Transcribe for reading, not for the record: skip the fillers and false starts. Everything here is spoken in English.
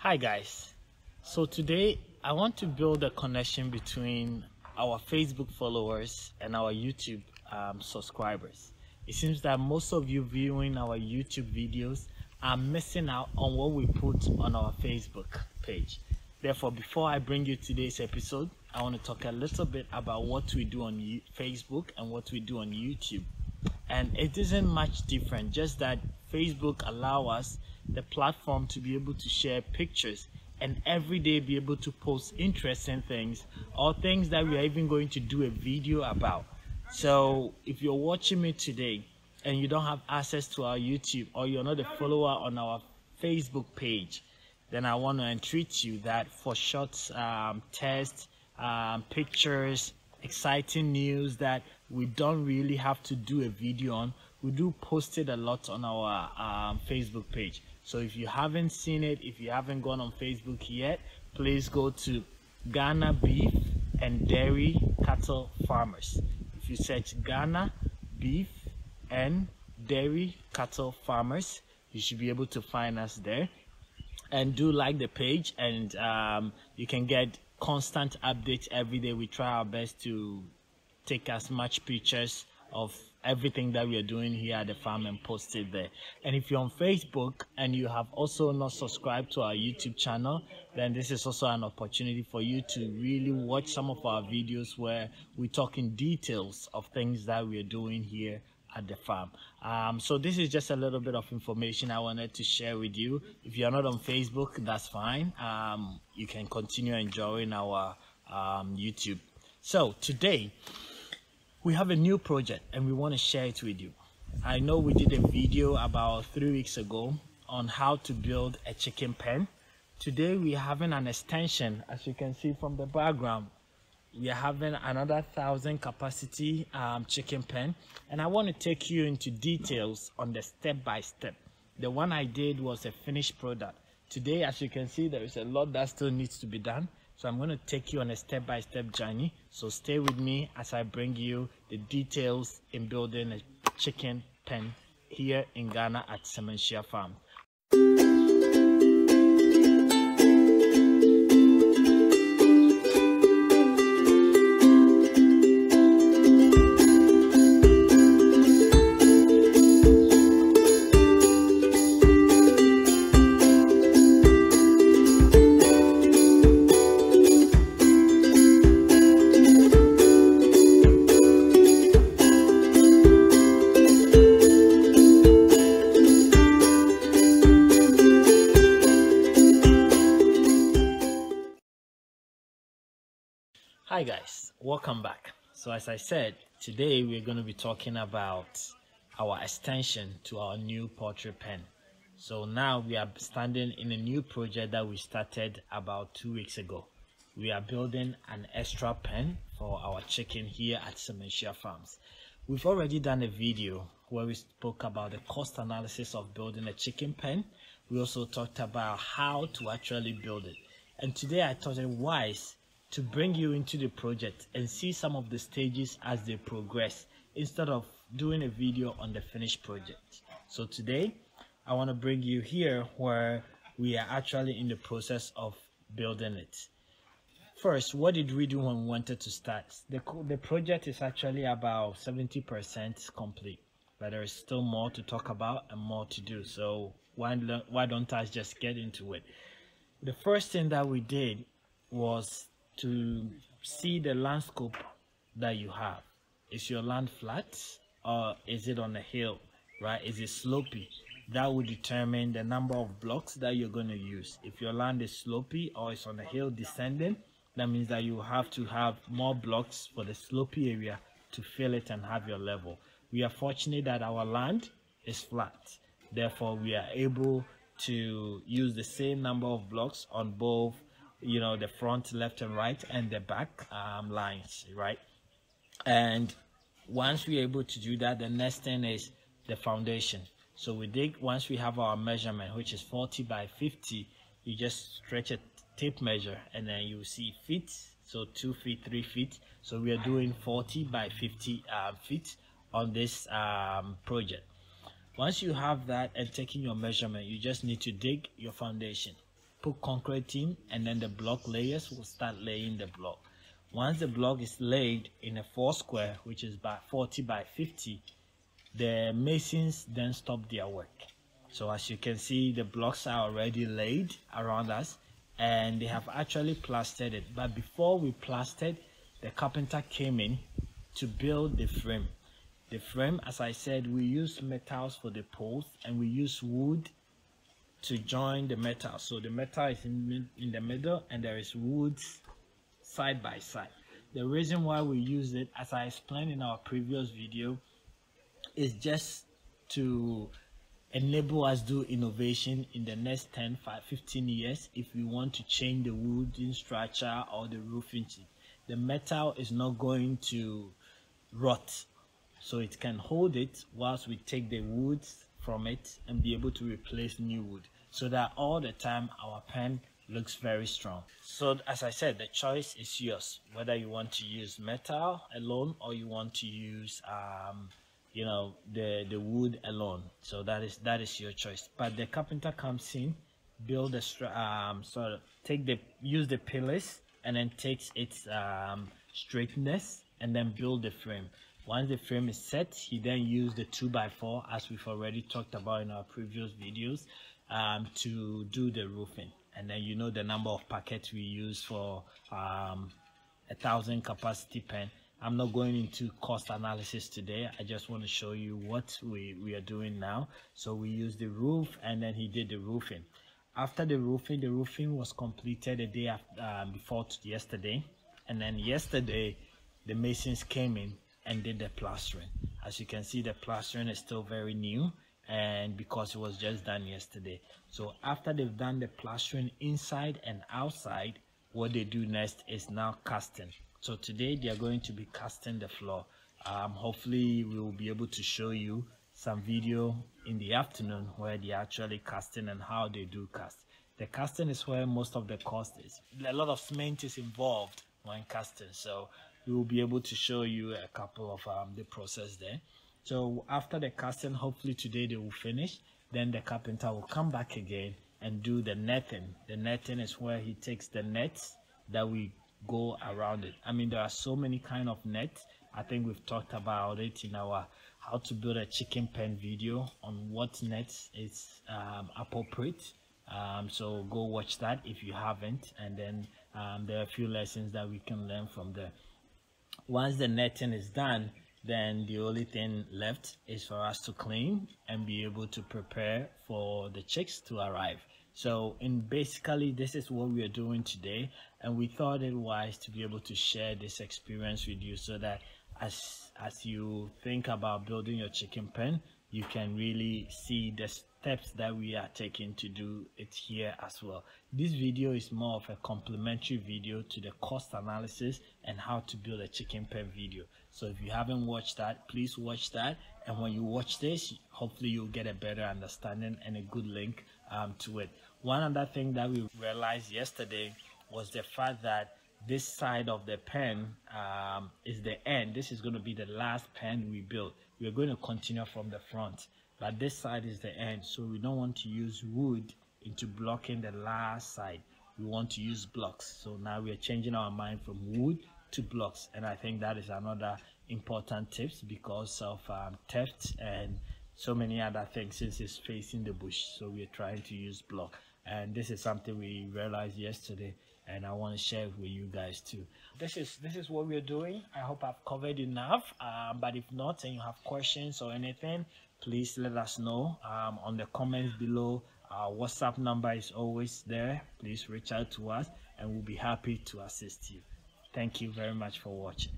Hi guys, so today I want to build a connection between our Facebook followers and our YouTube subscribers. It seems that most of you viewing our YouTube videos are missing out on what we put on our Facebook page. Therefore, before I bring you today's episode, I want to talk a little bit about what we do on Facebook and what we do on YouTube. And it isn't much different, just that Facebook allows us the platform to be able to share pictures and every day be able to post interesting things or things that we are even going to do a video about. So if you're watching me today and you don't have access to our YouTube or you're not a follower on our Facebook page, then I want to entreat you that for short tests, pictures, exciting news that we don't really have to do a video on, we do post it a lot on our Facebook page. So if you haven't seen it, if you haven't gone on Facebook yet, please go to Ghana Beef and Dairy Cattle Farmers. If you search Ghana Beef and Dairy Cattle Farmers, you should be able to find us there. And do like the page, and you can get constant updates every day. We try our best to take as much pictures of everything that we are doing here at the farm and post it there. And if you're on Facebook and you have also not subscribed to our YouTube channel, then this is also an opportunity for you to really watch some of our videos where we talk in details of things that we are doing here at the farm. So this is just a little bit of information I wanted to share with you. If you're not on Facebook, that's fine. You can continue enjoying our YouTube. So today we have a new project and we want to share it with you. I know we did a video about 3 weeks ago on how to build a chicken pen. Today we're having an extension. As you can see from the background, we are having another 1,000 capacity chicken pen, and I want to take you into details on the step-by-step. The one I did was a finished product. Today, as you can see, there is a lot that still needs to be done, so I'm going to take you on a step-by-step journey. So stay with me as I bring you the details in building a chicken pen here in Ghana at Sementia Farm. Hi guys, welcome back. So as I said, today we're going to be talking about our extension to our new poultry pen. So now we are standing in a new project that we started about 2 weeks ago. We are building an extra pen for our chicken here at Sementia Farms. We've already done a video where we spoke about the cost analysis of building a chicken pen. We also talked about how to actually build it. And today I thought it wise to bring you into the project and see some of the stages as they progress instead of doing a video on the finished project. So today I want to bring you here where we are actually in the process of building it. First, what did we do when we wanted to start? The project is actually about 70% complete, but there is still more to talk about and more to do. So why don't I just get into it? The first thing that we did was to see the landscape that you have. Is your land flat or is it on a hill, right? Is it slopey? That will determine the number of blocks that you're going to use. If your land is slopey or it's on a hill descending, that means that you have to have more blocks for the slopey area to fill it and have your level. We are fortunate that our land is flat. Therefore, we are able to use the same number of blocks on both the front, left and right, and the back lines, right? And once we're able to do that, the next thing is the foundation. So we dig, once we have our measurement, which is 40 by 50, you just stretch a tape measure and then you see feet, so 2 feet, 3 feet. So we are doing 40 by 50 feet on this project. Once you have that and taking your measurement, you just need to dig your foundation. put concrete in, and then the block layers will start laying the block. Once the block is laid in a 4 square, which is by 40 by 50, the masons then stop their work. So as you can see, the blocks are already laid around us, and they have actually plastered it. But before we plastered, the carpenter came in to build the frame. The frame, as I said, we use metals for the poles, and we use wood to join the metal. So the metal is in the middle, and there is wood side by side. The reason why we use it, as I explained in our previous video, is just to enable us do innovation in the next 10, 15 years if we want to change the wooden structure or the roofing. The metal is not going to rot, so it can hold it whilst we take the wood from it and be able to replace new wood, so that all the time our pen looks very strong. So as I said, the choice is yours, whether you want to use metal alone or you want to use you know, the wood alone. So that is your choice. But the carpenter comes in, build a use the pillars, and then takes its straightness and then build the frame. Once the frame is set, he then use the 2x4, as we've already talked about in our previous videos, to do the roofing. And then you know the number of packets we use for 1,000 capacity pen. I'm not going into cost analysis today. I just want to show you what we are doing now. So we used the roof, and then he did the roofing. After the roofing was completed a day after, before yesterday. And then yesterday, the masons came in and did the plastering. As you can see, the plastering is still very new, and because it was just done yesterday. So after they've done the plastering inside and outside, what they do next is now casting. So today they are going to be casting the floor. Hopefully we will be able to show you some video in the afternoon where they are actually casting and how they do cast. The casting is where most of the cost is. A lot of cement is involved when casting, so we will be able to show you a couple of the process there. So after the casting, hopefully today they will finish. Then the carpenter will come back again and do the netting. The netting is where he takes the nets that we go around it. I mean, there are so many kind of nets. I think we've talked about it in our how to build a chicken pen video on what nets is appropriate. So go watch that if you haven't, and then there are a few lessons that we can learn from there. Once the netting is done, then the only thing left is for us to clean and be able to prepare for the chicks to arrive. So basically this is what we are doing today, and we thought it wise to be able to share this experience with you, so that as you think about building your chicken pen, you can really see the steps that we are taking to do it here as well. This video is more of a complementary video to the cost analysis and how to build a chicken pen video. So if you haven't watched that, please watch that, and when you watch this, hopefully you'll get a better understanding and a good link to it. One other thing that we realized yesterday was the fact that this side of the pen is the end. This is going to be the last pen we build. We're going to continue from the front, but this side is the end, so we don't want to use wood into blocking the last side. We want to use blocks. So now we are changing our mind from wood to blocks, and I think that is another important tips because of theft and so many other things, since it's facing the bush. So we're trying to use block, and this is something we realized yesterday, and I want to share it with you guys too. This is what we're doing. I hope I've covered enough, but if not, and you have questions or anything, please let us know on the comments below. Our WhatsApp number is always there. Please reach out to us and we'll be happy to assist you. Thank you very much for watching.